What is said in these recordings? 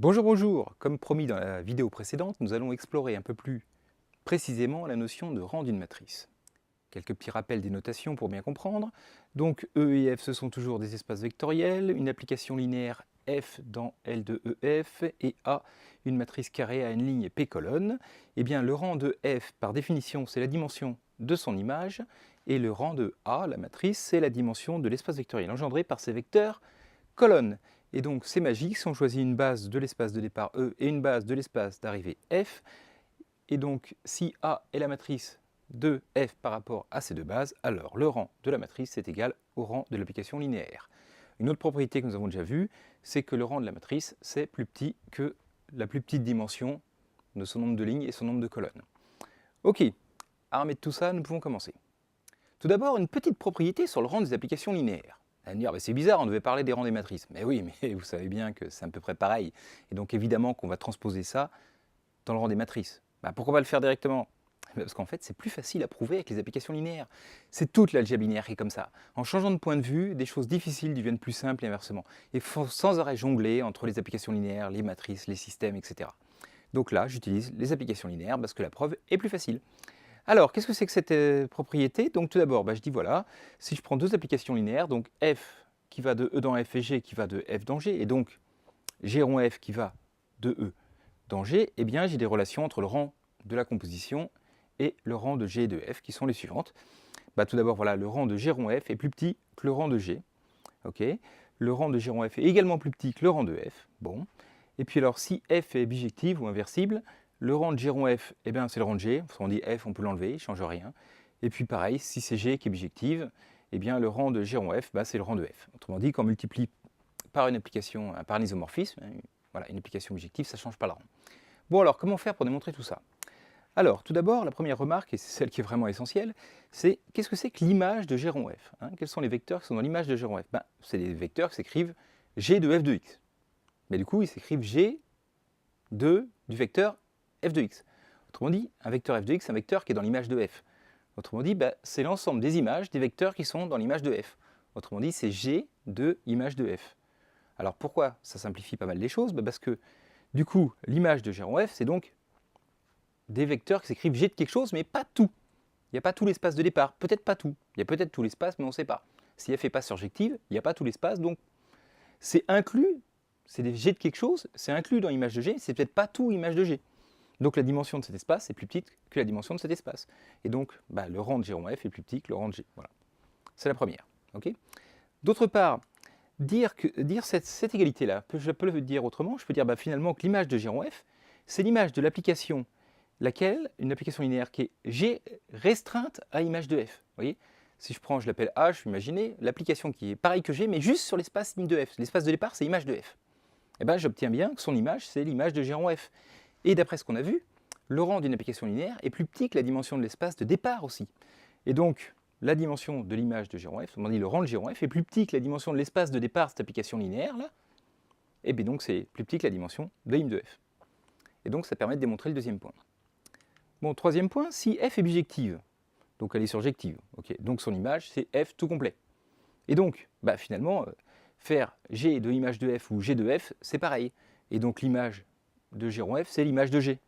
Bonjour, bonjour! Comme promis dans la vidéo précédente, nous allons explorer un peu plus précisément la notion de rang d'une matrice. Quelques petits rappels des notations pour bien comprendre. Donc E et F, ce sont toujours des espaces vectoriels, une application linéaire F dans L de EF et A, une matrice carrée à n lignes et P colonnes. Eh bien, le rang de F, par définition, c'est la dimension de son image, et le rang de A, la matrice, c'est la dimension de l'espace vectoriel engendré par ces vecteurs colonnes. Et donc c'est magique, si on choisit une base de l'espace de départ E et une base de l'espace d'arrivée F, et donc si A est la matrice de F par rapport à ces deux bases, alors le rang de la matrice est égal au rang de l'application linéaire. Une autre propriété que nous avons déjà vue, c'est que le rang de la matrice, c'est plus petit que la plus petite dimension de son nombre de lignes et son nombre de colonnes. Ok, armé de tout ça, nous pouvons commencer. Tout d'abord, une petite propriété sur le rang des applications linéaires. Vous allez me dire, c'est bizarre, on devait parler des rangs des matrices. Mais oui, mais vous savez bien que c'est à peu près pareil. Et donc évidemment qu'on va transposer ça dans le rang des matrices. Pourquoi pas le faire directement? Parce qu'en fait, c'est plus facile à prouver avec les applications linéaires. C'est toute l'algèbre linéaire qui est comme ça. En changeant de point de vue, des choses difficiles deviennent plus simples et inversement. Et il faut sans arrêt jongler entre les applications linéaires, les matrices, les systèmes, etc. Donc là, j'utilise les applications linéaires parce que la preuve est plus facile. Alors, qu'est-ce que c'est que cette propriété? Donc tout d'abord, je dis voilà, si je prends deux applications linéaires, donc f qui va de E dans F et G qui va de F dans G, et donc G rond F qui va de E dans G, eh bien j'ai des relations entre le rang de la composition et le rang de G et de F qui sont les suivantes. Tout d'abord, voilà, le rang de G rond F est plus petit que le rang de G. Okay, le rang de G rond F est également plus petit que le rang de F. Bon. Et puis alors, si F est bijective ou inversible, le rang de G rond F, eh bien, c'est le rang de G. On dit F, on peut l'enlever, il ne change rien. Et puis pareil, si c'est G qui est bijective, eh bien, le rang de G rond F, c'est le rang de F. Autrement dit, quand on multiplie par une application, par un isomorphisme, voilà, une application bijective, ça ne change pas le rang. Bon alors, comment faire pour démontrer tout ça? Alors, tout d'abord, la première remarque, et c'est celle qui est vraiment essentielle, c'est qu'est-ce que c'est que l'image de G rond F? Quels sont les vecteurs qui sont dans l'image de G rond F? C'est des vecteurs qui s'écrivent G de F de X. Mais du coup, ils s'écrivent G du vecteur F de X. Autrement dit, un vecteur F de X, c'est un vecteur qui est dans l'image de F. Autrement dit, c'est l'ensemble des images des vecteurs qui sont dans l'image de F. Autrement dit, c'est G de image de F. Alors pourquoi ça simplifie pas mal les choses? Parce que, du coup, l'image de G rond F, c'est donc des vecteurs qui s'écrivent G de quelque chose, mais pas tout. Il n'y a pas tout l'espace de départ, peut-être pas tout. Il y a peut-être tout l'espace, mais on ne sait pas. Si F n'est pas surjective, il n'y a pas tout l'espace, donc c'est inclus, c'est des G de quelque chose, c'est inclus dans l'image de G, c'est peut-être pas tout image de G. Donc la dimension de cet espace est plus petite que la dimension de cet espace. Et donc le rang de G rond F est plus petit que le rang de G. Voilà. C'est la première. Okay. D'autre part, dire cette égalité-là, je peux le dire autrement, je peux dire finalement que l'image de G rond F, c'est l'image de l'application laquelle, une application linéaire qui est G restreinte à image de F. Vous voyez, si je prends, je l'appelle H, imaginez, l'application qui est pareille que G, mais juste sur l'espace ligne de F. L'espace de départ, c'est image de F. Et j'obtiens bien que son image, c'est l'image de G rond F. Et d'après ce qu'on a vu, le rang d'une application linéaire est plus petit que la dimension de l'espace de départ aussi. Et donc, la dimension de l'image de G rond F, on dit le rang de G rond F est plus petit que la dimension de l'espace de départ de cette application linéaire là, et bien donc c'est plus petit que la dimension de im de F. Et donc ça permet de démontrer le deuxième point. Bon, troisième point, si F est bijective, donc elle est surjective, okay, donc son image c'est F tout complet. Et donc, finalement, faire G de image de F ou G de F, c'est pareil. Et donc l'image de G rond F, c'est l'image de G.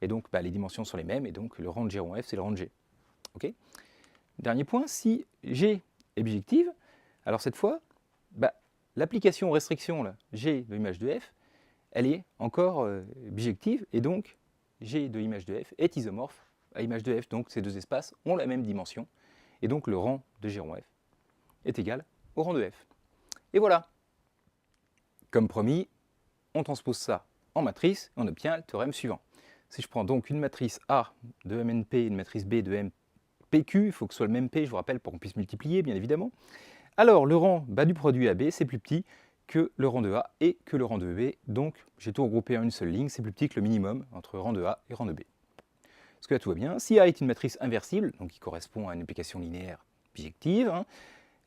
Et donc les dimensions sont les mêmes, et donc le rang de G rond F, c'est le rang de G. Okay. Dernier point, si G est bijective, alors cette fois, l'application restriction, là, G de image de F, elle est encore bijective, et donc G de image de F est isomorphe à image de F, donc ces deux espaces ont la même dimension, et donc le rang de G rond F est égal au rang de F. Et voilà. Comme promis, on transpose ça en matrice, et on obtient le théorème suivant. Si je prends donc une matrice A de MNP et une matrice B de MPQ, il faut que ce soit le même P, je vous rappelle, pour qu'on puisse multiplier, bien évidemment. Alors, le rang du produit AB, c'est plus petit que le rang de A et que le rang de B. Donc, j'ai tout regroupé en une seule ligne, c'est plus petit que le minimum entre rang de A et rang de B. Parce que là, tout va bien. Si A est une matrice inversible, donc qui correspond à une application linéaire bijective,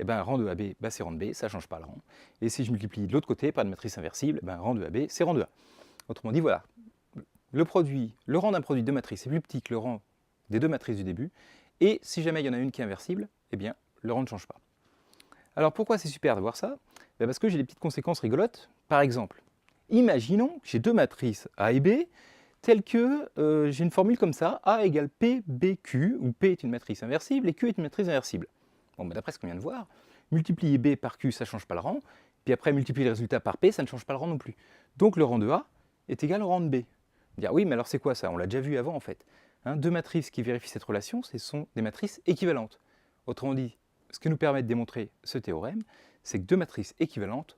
rang de AB, c'est rang de B, ça ne change pas le rang. Et si je multiplie de l'autre côté par une matrice inversible, rang de AB, c'est rang de A. Autrement dit, voilà, le rang d'un produit de matrice est plus petit que le rang des deux matrices du début, et si jamais il y en a une qui est inversible, le rang ne change pas. Alors pourquoi c'est super d'avoir ça? Parce que j'ai des petites conséquences rigolotes. Par exemple, imaginons que j'ai deux matrices A et B, telles que j'ai une formule comme ça, A égale P, B, Q, où P est une matrice inversible et Q est une matrice inversible. Bon, bah, d'après ce qu'on vient de voir, multiplier B par Q, ça ne change pas le rang, puis après multiplier le résultat par P, ça ne change pas le rang non plus. Donc le rang de A est égal au rang de B. Dire oui, mais alors c'est quoi ça? On l'a déjà vu avant en fait. Hein, deux matrices qui vérifient cette relation, ce sont des matrices équivalentes. Autrement dit, ce que nous permet de démontrer ce théorème, c'est que deux matrices équivalentes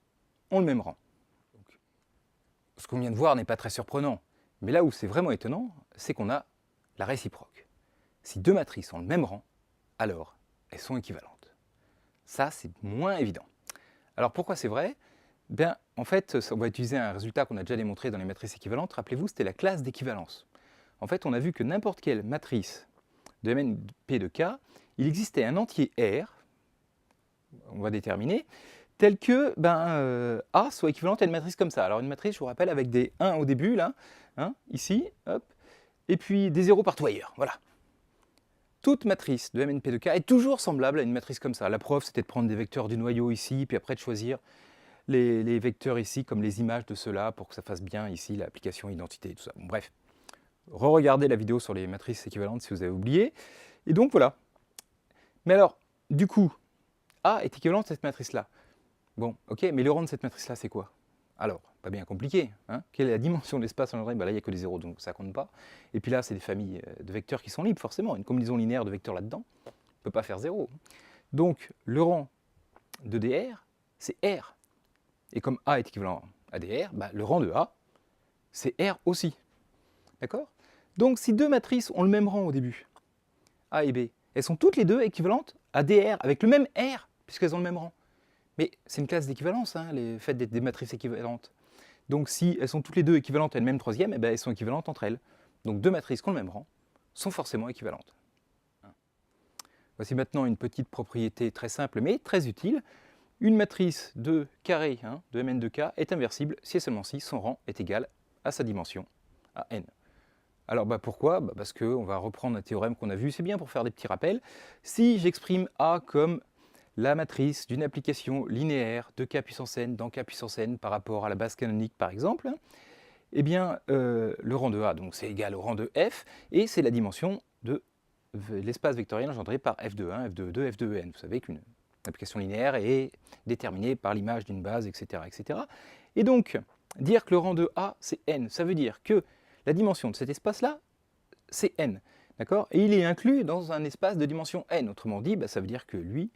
ont le même rang. Donc, ce qu'on vient de voir n'est pas très surprenant, mais là où c'est vraiment étonnant, c'est qu'on a la réciproque. Si deux matrices ont le même rang, alors elles sont équivalentes. Ça, c'est moins évident. Alors pourquoi c'est vrai? Bien, en fait, on va utiliser un résultat qu'on a déjà démontré dans les matrices équivalentes. Rappelez-vous, c'était la classe d'équivalence. En fait, on a vu que n'importe quelle matrice de MNP de K, il existait un entier R, on va déterminer, tel que A soit équivalente à une matrice comme ça. Alors une matrice, je vous rappelle, avec des 1 au début, là, hein, ici, hop, et puis des 0 partout ailleurs, voilà. Toute matrice de MNP de K est toujours semblable à une matrice comme ça. La preuve, c'était de prendre des vecteurs du noyau ici, puis après de choisir les vecteurs ici comme les images de ceux-là pour que ça fasse bien ici l'application identité et tout ça. Bon, bref, re-regardez la vidéo sur les matrices équivalentes si vous avez oublié. Et donc voilà. Mais alors, du coup, A est équivalent à cette matrice-là. Bon, ok, mais le rang de cette matrice-là, c'est quoi? Alors, pas bien compliqué. Hein, quelle est la dimension de l'espace engendré? Là, il n'y a que des zéros, donc ça ne compte pas. Et puis là, c'est des familles de vecteurs qui sont libres, forcément. Une combinaison linéaire de vecteurs là-dedans ne peut pas faire zéro. Donc, le rang de dr, c'est R. Et comme A est équivalent à dr, le rang de A, c'est R aussi. D'accord? Donc, si deux matrices ont le même rang au début, A et B, elles sont toutes les deux équivalentes à dr, avec le même R, puisqu'elles ont le même rang. Mais c'est une classe d'équivalence, hein, le fait d'être des matrices équivalentes. Donc si elles sont toutes les deux équivalentes à une même troisième, elles sont équivalentes entre elles. Donc deux matrices qui ont le même rang sont forcément équivalentes. Voici maintenant une petite propriété très simple mais très utile. Une matrice de carré de Mn de K est inversible si et seulement si son rang est égal à sa dimension, à n. Alors pourquoi? Parce qu'on va reprendre un théorème qu'on a vu, c'est bien pour faire des petits rappels. Si j'exprime A comme la matrice d'une application linéaire de K puissance n dans K puissance n par rapport à la base canonique par exemple, eh bien le rang de A, donc c'est égal au rang de F, et c'est la dimension de l'espace vectoriel engendré par F de 1, F de 2, F de n. Vous savez qu'une application linéaire est déterminée par l'image d'une base, etc., etc. Et donc, dire que le rang de A, c'est n, ça veut dire que la dimension de cet espace-là, c'est n. D'accord? Et il est inclus dans un espace de dimension n. Autrement dit, ça veut dire que lui,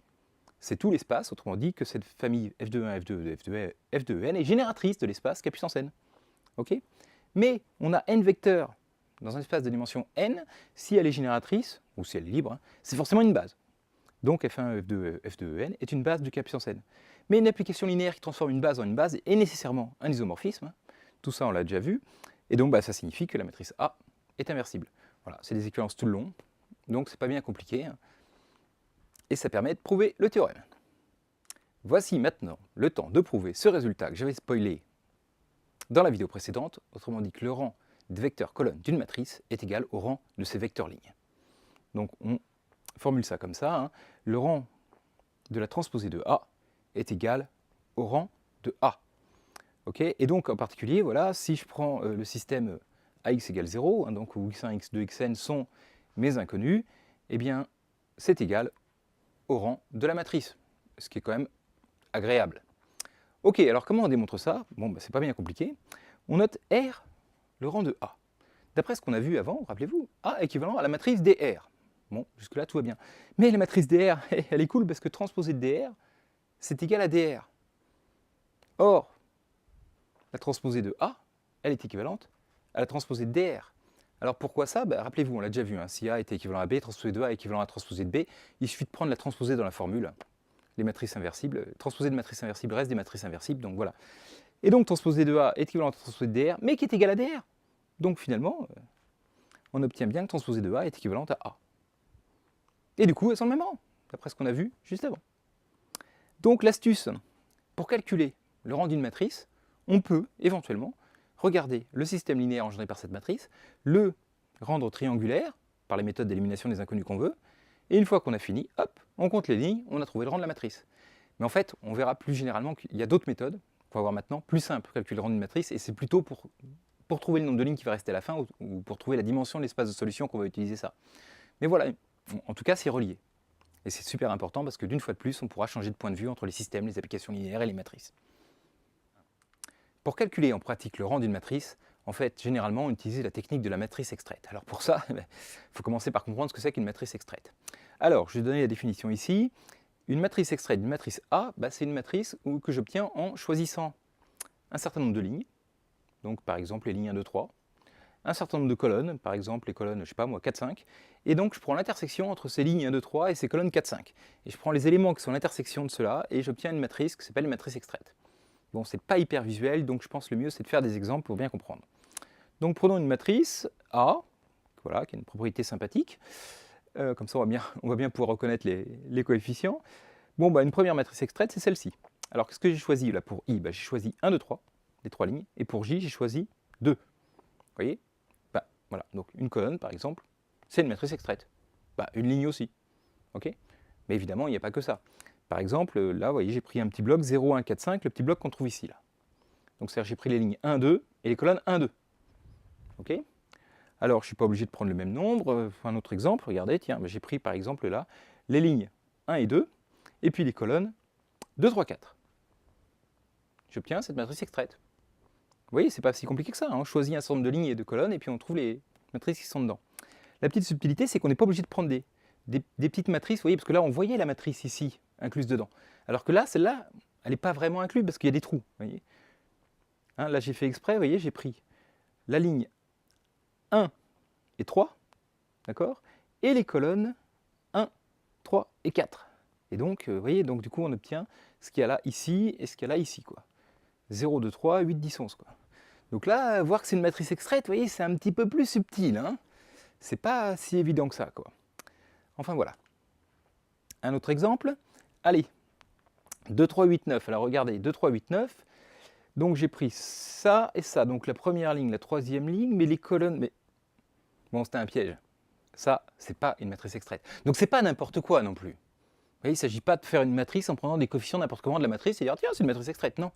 c'est tout l'espace, autrement dit que cette famille f de 1, f de 2, f de n est génératrice de l'espace K puissance n. Okay? Mais on a n vecteurs dans un espace de dimension n, si elle est génératrice, ou si elle est libre, c'est forcément une base. Donc f1, f2, f de n est une base de K puissance n. Mais une application linéaire qui transforme une base en une base est nécessairement un isomorphisme. Tout ça, on l'a déjà vu. Et donc, ça signifie que la matrice A est inversible. Voilà, c'est des équivalences tout le long. Donc, c'est pas bien compliqué. Et ça permet de prouver le théorème. Voici maintenant le temps de prouver ce résultat que j'avais spoilé dans la vidéo précédente, autrement dit que le rang des vecteurs colonnes d'une matrice est égal au rang de ses vecteurs lignes. Donc on formule ça comme ça, le rang de la transposée de A est égal au rang de A. Okay, et donc en particulier, voilà, si je prends le système AX égale 0, donc où x1, x2, xn sont mes inconnus, eh bien c'est égal au rang de la matrice, ce qui est quand même agréable. Ok, alors comment on démontre ça? Bon, c'est pas bien compliqué. On note R, le rang de A. D'après ce qu'on a vu avant, rappelez-vous, A est équivalent à la matrice dr. Bon, jusque-là, tout va bien. Mais la matrice dr, elle est cool parce que transposée de dr, c'est égal à dr. Or, la transposée de A, elle est équivalente à la transposée de dr. Alors pourquoi ça? Rappelez-vous, on l'a déjà vu, si A était équivalent à B, transposée de A est équivalent à transposée de B, il suffit de prendre la transposée dans la formule. Les matrices inversibles, transposée de matrices inversibles reste des matrices inversibles, donc voilà. Et donc transposée de A est équivalent à transposée de dr, mais qui est égal à dr. Donc finalement, on obtient bien que transposée de A est équivalente à A. Et du coup, elles sont le même rang, d'après ce qu'on a vu juste avant. Donc l'astuce, pour calculer le rang d'une matrice, on peut éventuellement regarder le système linéaire engendré par cette matrice, le rendre triangulaire, par les méthodes d'élimination des inconnus qu'on veut, et une fois qu'on a fini, hop, on compte les lignes, on a trouvé le rang de la matrice. Mais en fait, on verra plus généralement qu'il y a d'autres méthodes faut avoir maintenant plus simple pour calculer le rang d'une matrice, et c'est plutôt pour trouver le nombre de lignes qui va rester à la fin, ou pour trouver la dimension de l'espace de solution qu'on va utiliser ça. Mais voilà, en tout cas c'est relié. Et c'est super important parce que d'une fois de plus, on pourra changer de point de vue entre les systèmes, les applications linéaires et les matrices. Pour calculer en pratique le rang d'une matrice, en fait, généralement, on utilise la technique de la matrice extraite. Alors pour ça, il faut commencer par comprendre ce que c'est qu'une matrice extraite. Alors, je vais donner la définition ici. Une matrice extraite d'une matrice A, c'est une matrice que j'obtiens en choisissant un certain nombre de lignes, donc par exemple les lignes 1, 2, 3, un certain nombre de colonnes, par exemple les colonnes, je sais pas moi, 4, 5, et donc je prends l'intersection entre ces lignes 1, 2, 3 et ces colonnes 4, 5. Et je prends les éléments qui sont l'intersection de cela, et j'obtiens une matrice qui s'appelle une matrice extraite. Bon, c'est pas hyper visuel, donc je pense le mieux c'est de faire des exemples pour bien comprendre. Donc prenons une matrice A, voilà, qui a une propriété sympathique, comme ça on va bien pouvoir reconnaître les coefficients. Bon, une première matrice extraite, c'est celle-ci. Alors qu'est-ce que j'ai choisi là pour I? J'ai choisi 1, 2, 3, les 3 lignes, et pour J, j'ai choisi 2. Vous voyez? Voilà, donc une colonne par exemple, c'est une matrice extraite. Une ligne aussi, ok? Mais évidemment, il n'y a pas que ça. Par exemple, là, vous voyez, j'ai pris un petit bloc 0, 1, 4, 5, le petit bloc qu'on trouve ici, là. Donc c'est-à-dire j'ai pris les lignes 1, 2 et les colonnes 1, 2. Ok? Alors, je ne suis pas obligé de prendre le même nombre. Un autre exemple, regardez, tiens, j'ai pris par exemple là, les lignes 1 et 2, et puis les colonnes 2, 3, 4. J'obtiens cette matrice extraite. Vous voyez, c'est pas si compliqué que ça. On choisit un certain nombre de lignes et de colonnes, et puis on trouve les matrices qui sont dedans. La petite subtilité, c'est qu'on n'est pas obligé de prendre des petites matrices, vous voyez, parce que là, on voyait la matrice ici, incluse dedans. Alors que là, celle-là, elle n'est pas vraiment incluse, parce qu'il y a des trous, vous voyez. Là, j'ai fait exprès, vous voyez, j'ai pris la ligne 1 et 3, d'accord, et les colonnes 1, 3 et 4. Et donc, vous voyez, donc du coup, on obtient ce qu'il y a là ici et ce qu'il y a là ici, quoi. 0, 2, 3, 8, 10, 11, quoi. Donc là, voir que c'est une matrice extraite, vous voyez, c'est un petit peu plus subtil, hein. C'est pas si évident que ça, quoi. Enfin, voilà. Un autre exemple. Allez, 2, 3, 8, 9. Alors, regardez, 2, 3, 8, 9. Donc, j'ai pris ça et ça. Donc, la première ligne, la troisième ligne, mais les colonnes... Mais bon, c'était un piège. Ça, c'est pas une matrice extraite. Donc, c'est pas n'importe quoi non plus. Vous voyez, il ne s'agit pas de faire une matrice en prenant des coefficients n'importe comment de la matrice et dire, tiens, c'est une matrice extraite. Non.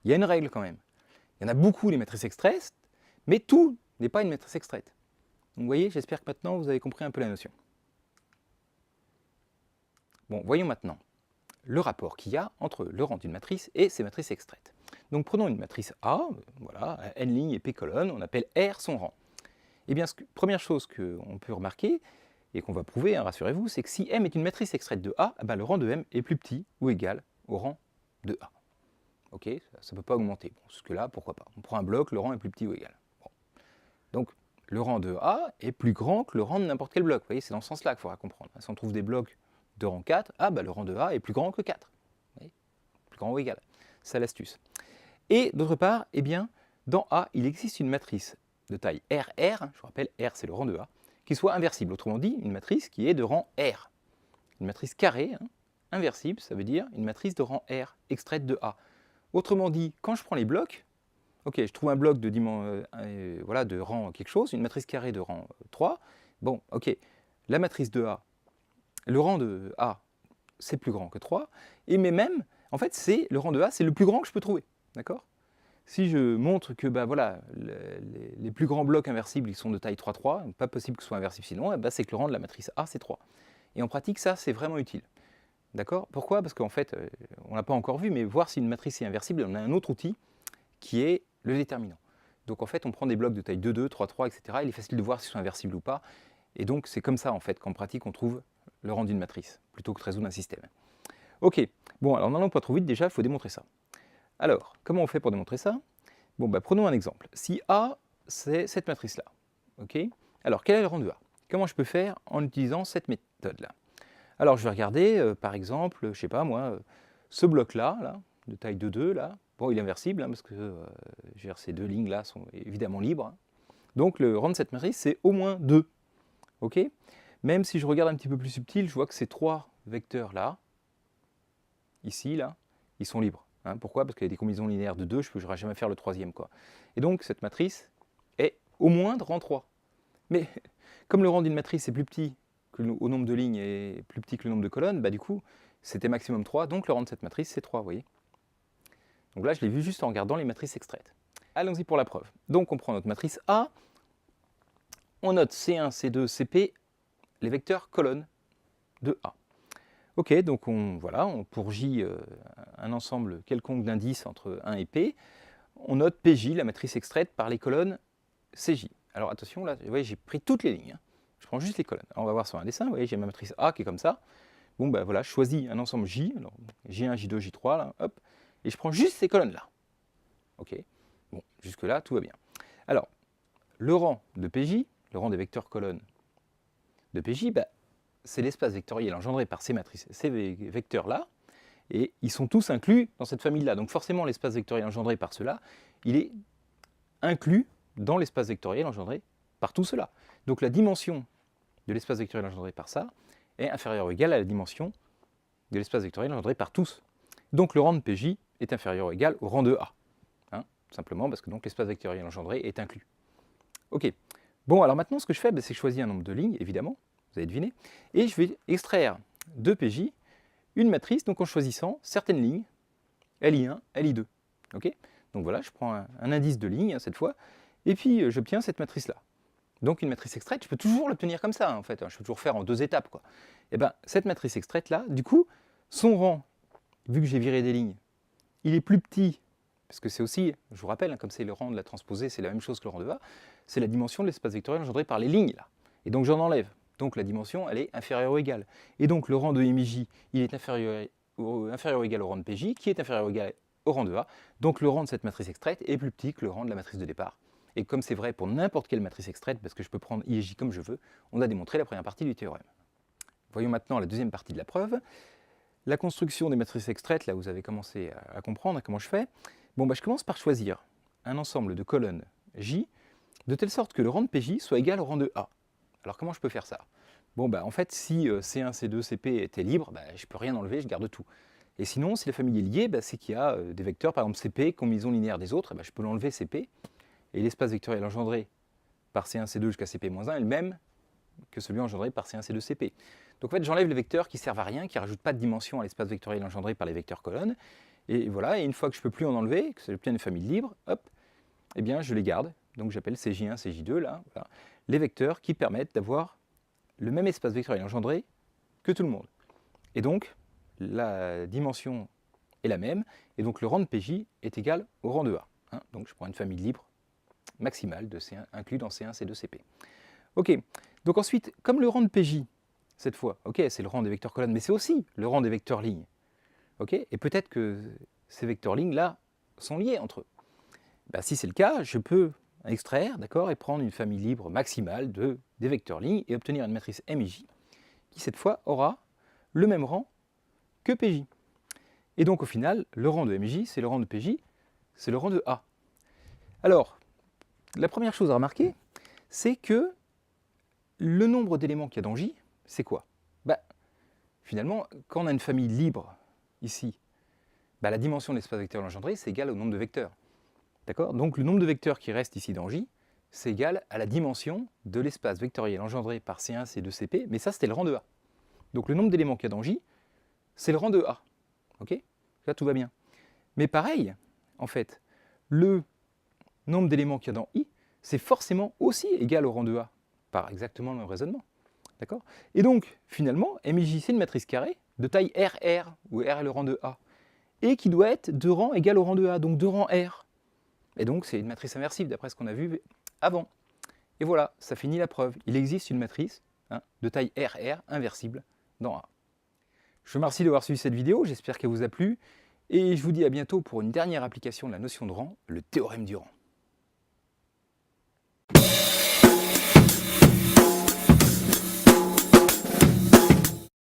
Il y a une règle quand même. Il y en a beaucoup, les matrices extraites, mais tout n'est pas une matrice extraite. Donc, vous voyez, j'espère que maintenant, vous avez compris un peu la notion. Bon, voyons maintenant le rapport qu'il y a entre le rang d'une matrice et ses matrices extraites. Donc prenons une matrice A, voilà, n lignes et p colonnes, on appelle R son rang. Eh bien, première chose qu'on peut remarquer, et qu'on va prouver, hein, rassurez-vous, c'est que si M est une matrice extraite de A, le rang de M est plus petit ou égal au rang de A. Ok, ça ne peut pas augmenter. Bon, jusque-là, pourquoi pas. On prend un bloc, le rang est plus petit ou égal. Bon. Donc, le rang de A est plus grand que le rang de n'importe quel bloc. Vous voyez, c'est dans ce sens-là qu'il faudra comprendre. Si on trouve des blocs de rang 4, le rang de A est plus grand que 4. Vous voyez, plus grand ou égal. C'est l'astuce. Et d'autre part, eh bien, dans A, il existe une matrice de taille RR, je vous rappelle, R c'est le rang de A, qui soit inversible. Autrement dit, une matrice qui est de rang R. Une matrice carrée, inversible, ça veut dire une matrice de rang R, extraite de A. Autrement dit, quand je prends les blocs, ok, je trouve un bloc de rang quelque chose, une matrice carrée de rang 3, bon, ok, la matrice de A, le rang de A, c'est plus grand que 3, mais même, en fait, le rang de A, c'est le plus grand que je peux trouver, d'accord? Si je montre que les plus grands blocs inversibles ils sont de taille 3, 3, pas possible que ce soit inversible sinon, c'est que le rang de la matrice A c'est 3. Et en pratique, ça c'est vraiment utile. D'accord? Pourquoi? Parce qu'en fait, on n'a pas encore vu, mais voir si une matrice est inversible, on a un autre outil qui est le déterminant. Donc en fait, on prend des blocs de taille 2, 2, 3, 3, etc. Il est facile de voir s'ils sont inversibles ou pas. Et donc c'est comme ça en fait qu'en pratique on trouve le rang d'une matrice, plutôt que de résoudre un système. Ok, bon alors n'allons pas trop vite, déjà il faut démontrer ça. Alors, comment on fait pour démontrer ça? Bon, prenons un exemple. Si A, c'est cette matrice-là, ok? Alors, quel est le rang de A? Comment je peux faire en utilisant cette méthode-là? Alors, je vais regarder, par exemple, je ne sais pas moi, ce bloc-là, là, de taille 2,2, là. Bon, il est inversible, parce que ces deux lignes-là sont évidemment libres. Donc, le rang de cette matrice, c'est au moins 2, ok? Même si je regarde un petit peu plus subtil, je vois que ces trois vecteurs-là, ici, là, ils sont libres. Pourquoi? Parce qu'il y a des combinaisons linéaires de 2, je ne pourrai jamais faire le troisième, quoi. Et donc, cette matrice est au moins de rang 3. Mais comme le rang d'une matrice est plus petit au nombre de lignes et plus petit que le nombre de colonnes, du coup, c'était maximum 3, donc le rang de cette matrice, c'est 3, vous voyez. Donc là, je l'ai vu juste en regardant les matrices extraites. Allons-y pour la preuve. Donc on prend notre matrice A, on note C1, C2, CP, les vecteurs colonnes de A. Ok, donc pour J, un ensemble quelconque d'indices entre 1 et P, on note PJ, la matrice extraite, par les colonnes CJ. Alors attention, là, vous voyez, j'ai pris toutes les lignes. Je prends juste les colonnes. Alors, on va voir sur un dessin, vous voyez, j'ai ma matrice A qui est comme ça. Bon, ben voilà, je choisis un ensemble J, alors J1, J2, J3, là, hop, et je prends juste ces colonnes-là. Ok, bon, jusque-là, tout va bien. Alors, le rang de PJ, le rang des vecteurs colonnes de PJ, ben, c'est l'espace vectoriel engendré par ces matrices, ces vecteurs-là, et ils sont tous inclus dans cette famille-là. Donc forcément, l'espace vectoriel engendré par cela, il est inclus dans l'espace vectoriel engendré par tout cela. Donc la dimension de l'espace vectoriel engendré par ça est inférieure ou égale à la dimension de l'espace vectoriel engendré par tous. Donc le rang de PJ est inférieur ou égal au rang de A. Hein, simplement parce que l'espace vectoriel engendré est inclus. Ok. Bon, alors maintenant, ce que je fais, c'est que je choisis un nombre de lignes, évidemment, vous avez deviné, et je vais extraire de PJ une matrice, donc en choisissant certaines lignes, LI1, LI2. Okay, donc voilà, je prends un indice de ligne, cette fois, et puis j'obtiens cette matrice-là. Donc une matrice extraite, je peux toujours l'obtenir comme ça, en fait. Je peux toujours faire en 2 étapes, quoi. Et bien, cette matrice extraite-là, du coup, son rang, vu que j'ai viré des lignes, il est plus petit, parce que c'est aussi, je vous rappelle, comme c'est le rang de la transposée, c'est la même chose que le rang de A, c'est la dimension de l'espace vectoriel engendré par les lignes, là. Et donc j'en enlève. Donc la dimension, elle est inférieure ou égale. Et donc le rang de MJ, il est inférieur ou égal au rang de PJ, qui est inférieur ou égal au rang de A. Donc le rang de cette matrice extraite est plus petit que le rang de la matrice de départ. Et comme c'est vrai pour n'importe quelle matrice extraite, parce que je peux prendre I et J comme je veux, on a démontré la première partie du théorème. Voyons maintenant la deuxième partie de la preuve. La construction des matrices extraites, là vous avez commencé à comprendre comment je fais. Bon, je commence par choisir un ensemble de colonnes J, de telle sorte que le rang de PJ soit égal au rang de A. Alors comment je peux faire ça? Bon, en fait, si C1, C2, CP étaient libres, je ne peux rien enlever, je garde tout. Et sinon, si la famille est liée, c'est qu'il y a des vecteurs, par exemple CP, combinaison linéaire des autres, je peux l'enlever CP, et l'espace vectoriel engendré par C1, C2 jusqu'à CP-1 est le même que celui engendré par C1, C2, CP. Donc en fait, j'enlève les vecteurs qui servent à rien, qui ne rajoutent pas de dimension à l'espace vectoriel engendré par les vecteurs colonnes, et voilà, et une fois que je ne peux plus en enlever, que j'obtiens une famille libre, hop, eh bien je les garde, donc j'appelle CJ1, CJ2, là, voilà, les vecteurs qui permettent d'avoir le même espace vectoriel engendré que tout le monde. Et donc, la dimension est la même, et donc le rang de PJ est égal au rang de A. Hein, donc je prends une famille libre maximale de C1, inclus dans C1, C2, CP. Ok, donc ensuite, comme le rang de PJ, cette fois, ok, c'est le rang des vecteurs colonnes, mais c'est aussi le rang des vecteurs lignes. Ok, et peut-être que ces vecteurs lignes-là sont liés entre eux. Si c'est le cas, je peux extraire, d'accord, et prendre une famille libre maximale des vecteurs lignes et obtenir une matrice MJ qui, cette fois, aura le même rang que PJ. Et donc, au final, le rang de MJ, c'est le rang de PJ, c'est le rang de A. Alors, la première chose à remarquer, c'est que le nombre d'éléments qu'il y a dans J, c'est quoi? Finalement, quand on a une famille libre, ici, la dimension de l'espace vectoriel engendré, c'est égal au nombre de vecteurs. D'accord? Donc le nombre de vecteurs qui reste ici dans J, c'est égal à la dimension de l'espace vectoriel engendré par C1, C2, CP, mais ça c'était le rang de A. Donc le nombre d'éléments qu'il y a dans J, c'est le rang de A. Ok? Là tout va bien. Mais pareil, en fait, le nombre d'éléments qu'il y a dans I, c'est forcément aussi égal au rang de A, par exactement le même raisonnement. D'accord? Et donc, finalement, MJ c'est une matrice carrée de taille RR, où R est le rang de A, et qui doit être de rang égal au rang de A, donc de rang R. Et donc, c'est une matrice inversible, d'après ce qu'on a vu avant. Et voilà, ça finit la preuve. Il existe une matrice de taille RR inversible dans A. Je vous remercie d'avoir suivi cette vidéo, j'espère qu'elle vous a plu, et je vous dis à bientôt pour une dernière application de la notion de rang, le théorème du rang.